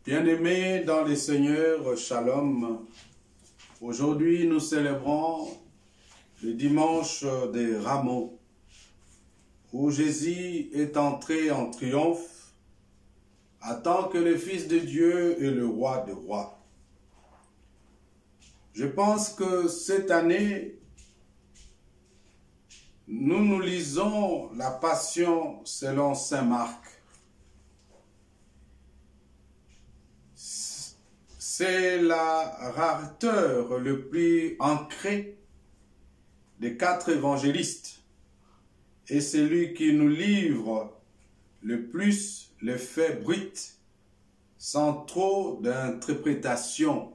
Bien-aimés dans le Seigneur, Shalom. Aujourd'hui, nous célébrons le dimanche des Rameaux, où Jésus est entré en triomphe, en tant que le Fils de Dieu et le Roi des rois. Je pense que cette année, nous lisons la Passion selon saint Marc. C'est la rareteur le plus ancré des 4 évangélistes et c'est lui qui nous livre le plus les faits bruts sans trop d'interprétation.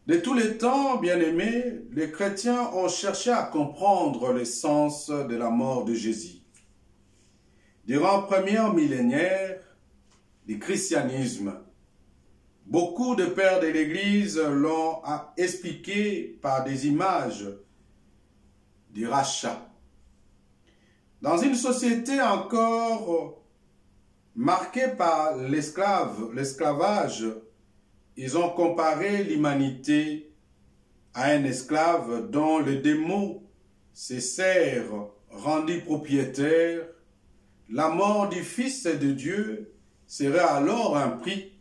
De tous les temps, bien-aimés, les chrétiens ont cherché à comprendre le sens de la mort de Jésus. Durant le premier millénaire du christianisme, beaucoup de pères de l'Église l'ont expliqué par des images du rachat. Dans une société encore marquée par l'esclavage, ils ont comparé l'humanité à un esclave dont le démon se sert rendu propriétaire. La mort du Fils de Dieu serait alors un prix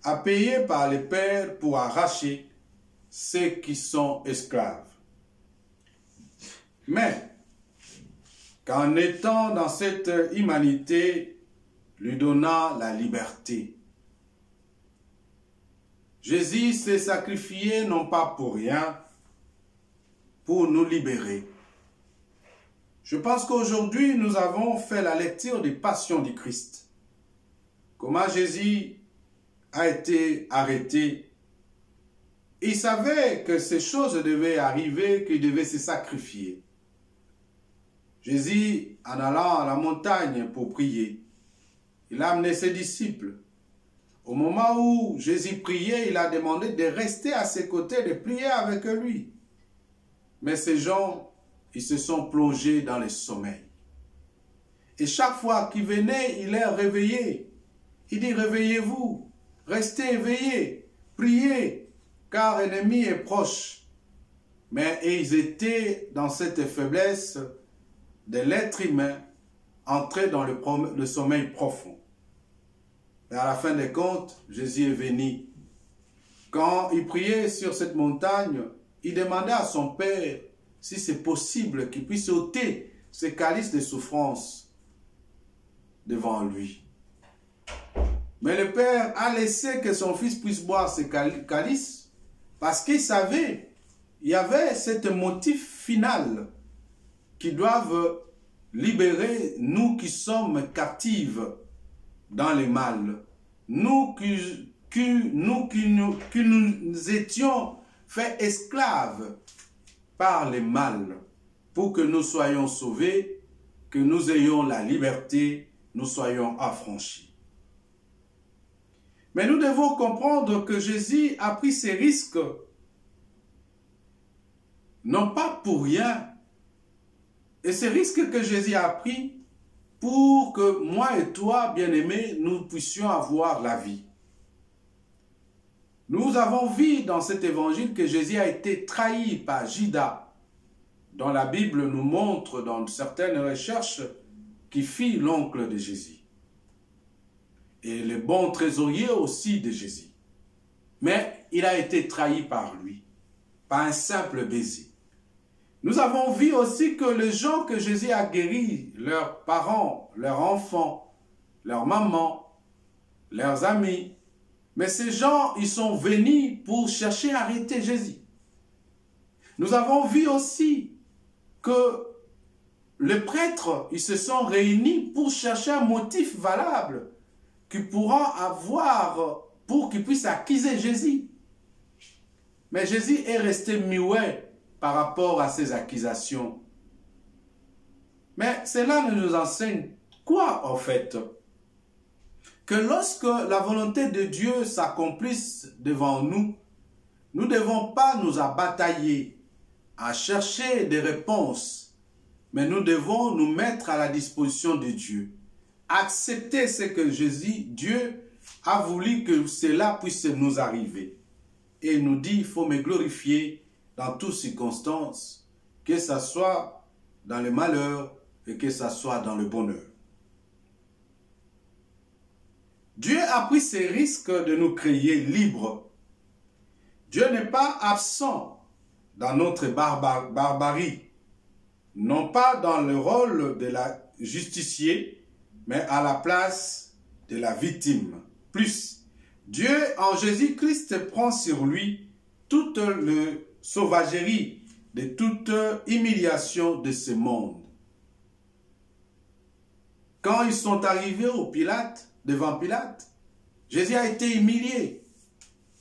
à payer par les pères pour arracher ceux qui sont esclaves. Mais, qu'en étant dans cette humanité, lui donna la liberté. Jésus s'est sacrifié non pas pour rien, pour nous libérer. Je pense qu'aujourd'hui, nous avons fait la lecture des passions du Christ. Comment Jésus a été arrêté. Il savait que ces choses devaient arriver, qu'il devait se sacrifier. Jésus, en allant à la montagne pour prier, il a amené ses disciples. Au moment où Jésus priait, il a demandé de rester à ses côtés, de prier avec lui. Mais ces gens, ils se sont plongés dans le sommeil. Et chaque fois qu'il venait, il les réveillait. Il dit, réveillez-vous. Restez éveillés, priez, car l'ennemi est proche. Mais ils étaient dans cette faiblesse de l'être humain, entrés dans le sommeil profond. Et à la fin des comptes, Jésus est venu. Quand il priait sur cette montagne, il demandait à son Père si c'est possible qu'il puisse ôter ce calice de souffrance devant lui. Mais le Père a laissé que son Fils puisse boire ce calice parce qu'il savait, il y avait ce motif final qui doivent libérer nous qui sommes captifs dans le mal. Nous qui nous étions faits esclaves par le mal pour que nous soyons sauvés, que nous ayons la liberté, nous soyons affranchis. Mais nous devons comprendre que Jésus a pris ces risques, non pas pour rien. Et ces risques que Jésus a pris pour que moi et toi, bien-aimés, nous puissions avoir la vie. Nous avons vu dans cet évangile que Jésus a été trahi par Judas, dont la Bible nous montre dans certaines recherches qui fit l'oncle de Jésus. Et le bon trésorier aussi de Jésus. Mais il a été trahi par lui, par un simple baiser. Nous avons vu aussi que les gens que Jésus a guéris, leurs parents, leurs enfants, leurs mamans, leurs amis, mais ces gens, ils sont venus pour chercher à arrêter Jésus. Nous avons vu aussi que les prêtres, ils se sont réunis pour chercher un motif valable qu'ils pourront avoir pour qu'ils puissent accuser Jésus. Mais Jésus est resté muet par rapport à ces accusations. Mais cela nous enseigne quoi en fait? Que lorsque la volonté de Dieu s'accomplisse devant nous, nous ne devons pas nous abatailler à chercher des réponses, mais nous devons nous mettre à la disposition de Dieu. accepter ce que Dieu a voulu que cela puisse nous arriver. Et il nous dit, il faut me glorifier dans toutes circonstances, que ce soit dans le malheur et que ce soit dans le bonheur. Dieu a pris ce risque de nous créer libres. Dieu n'est pas absent dans notre barbarie, non pas dans le rôle de la justicier, mais à la place de la victime. Plus, Dieu en Jésus-Christ prend sur lui toute la sauvagerie de toute humiliation de ce monde. Quand ils sont arrivés devant Pilate, Jésus a été humilié,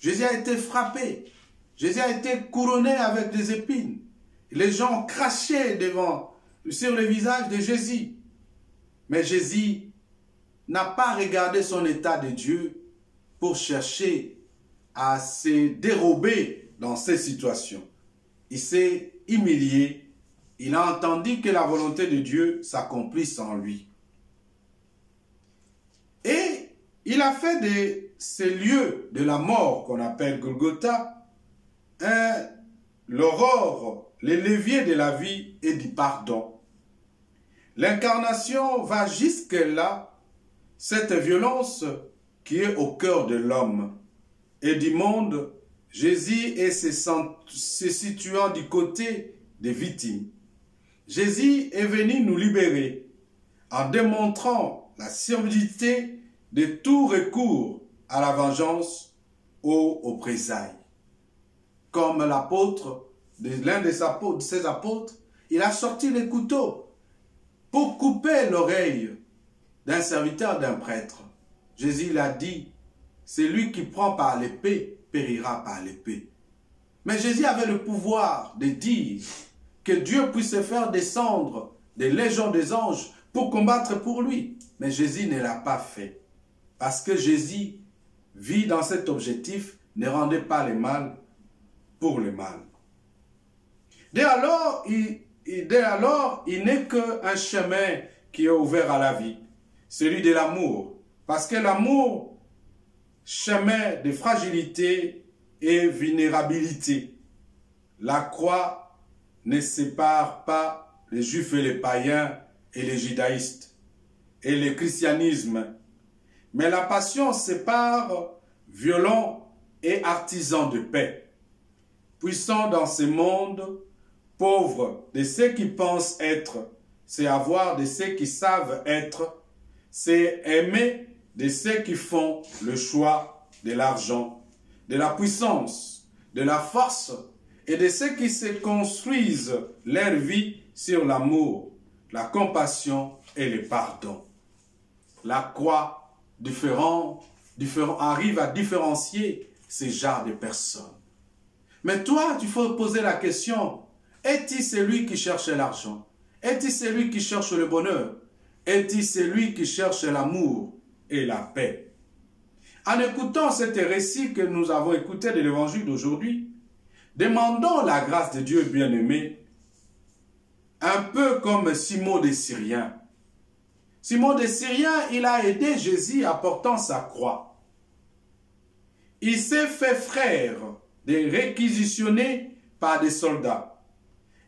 Jésus a été frappé, Jésus a été couronné avec des épines. Les gens crachaient sur le visage de Jésus. Mais Jésus n'a pas regardé son état de Dieu pour chercher à se dérober dans ces situations. Il s'est humilié, il a entendu que la volonté de Dieu s'accomplisse en lui. Et il a fait de ces lieux de la mort qu'on appelle Golgotha l'aurore, les leviers de la vie et du pardon. L'incarnation va jusque-là, cette violence qui est au cœur de l'homme et du monde. Jésus est se situant du côté des victimes. Jésus est venu nous libérer en démontrant la surdité de tout recours à la vengeance ou aux représailles. Comme l'un de ses apôtres, il a sorti le couteau pour couper l'oreille d'un serviteur d'un prêtre. Jésus l'a dit, celui qui prend par l'épée périra par l'épée. Mais Jésus avait le pouvoir de dire que Dieu puisse faire descendre des légions des anges pour combattre pour lui. Mais Jésus ne l'a pas fait. Parce que Jésus vit dans cet objectif, ne rendait pas le mal pour le mal. Dès alors, il n'est qu'un chemin qui est ouvert à la vie, celui de l'amour. Parce que l'amour, chemin de fragilité et vulnérabilité. La croix ne sépare pas les juifs et les païens et les judaïstes et le christianisme. Mais la passion sépare violents et artisans de paix. Puissants dans ce monde, pauvres de ceux qui pensent être, c'est avoir de ceux qui savent être, c'est aimer de ceux qui font le choix de l'argent, de la puissance, de la force et de ceux qui se construisent leur vie sur l'amour, la compassion et le pardon. La croix arrive à différencier ces genres de personnes. Mais toi, tu faut poser la question, est-il celui qui cherche l'argent? Est-il celui qui cherche le bonheur? Est-il celui qui cherche l'amour et la paix? En écoutant cet récit que nous avons écouté de l'évangile d'aujourd'hui, demandons la grâce de Dieu bien-aimé, un peu comme Simon de Cyrien. Simon de Cyrien, il a aidé Jésus en portant sa croix. Il s'est fait frère des réquisitionnés par des soldats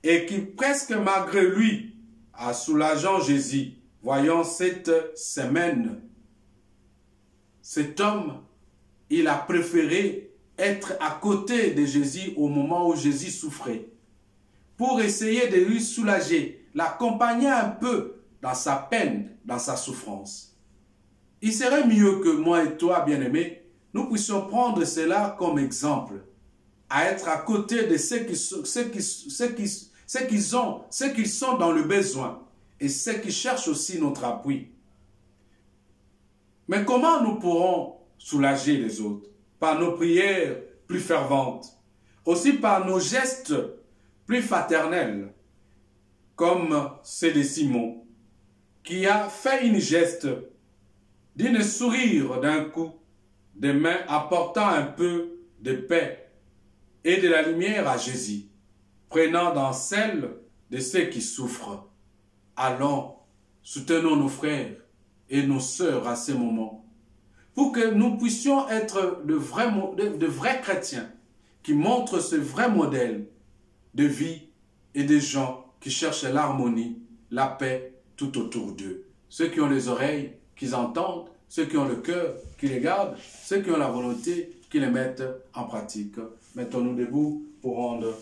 et qui presque malgré lui a soulageant Jésus, voyant cette semaine. Cet homme, il a préféré être à côté de Jésus au moment où Jésus souffrait pour essayer de lui soulager, l'accompagner un peu dans sa peine, dans sa souffrance. Il serait mieux que moi et toi, bien-aimés, nous puissions prendre cela comme exemple, à être à côté de ceux qui sont dans le besoin et ceux qui cherchent aussi notre appui. Mais comment nous pourrons soulager les autres? Par nos prières plus ferventes, aussi par nos gestes plus fraternels, comme ceux de Simon, qui a fait une geste d'un sourire d'un coup, de main apportant un peu de paix et de la lumière à Jésus, prenant dans celle de ceux qui souffrent. Allons, soutenons nos frères, et nos sœurs à ces moments, pour que nous puissions être de vrais chrétiens qui montrent ce vrai modèle de vie et des gens qui cherchent l'harmonie, la paix tout autour d'eux. Ceux qui ont les oreilles, qu'ils entendent, ceux qui ont le cœur, qui les gardent, ceux qui ont la volonté, qui les mettent en pratique. Mettons-nous debout pour rendre